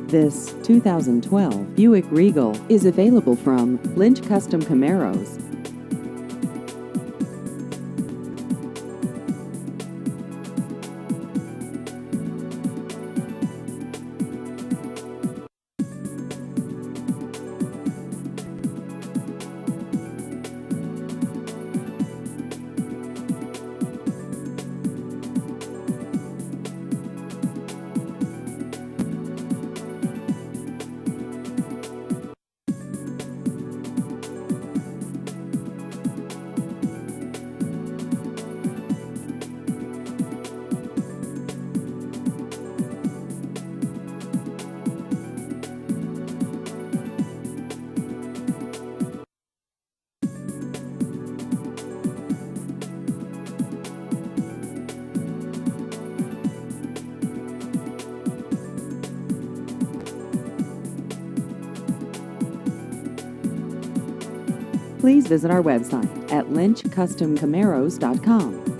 This 2012 Buick Regal is available from Lynch Custom Camaros. Please visit our website at lynchcustomcamaros.com.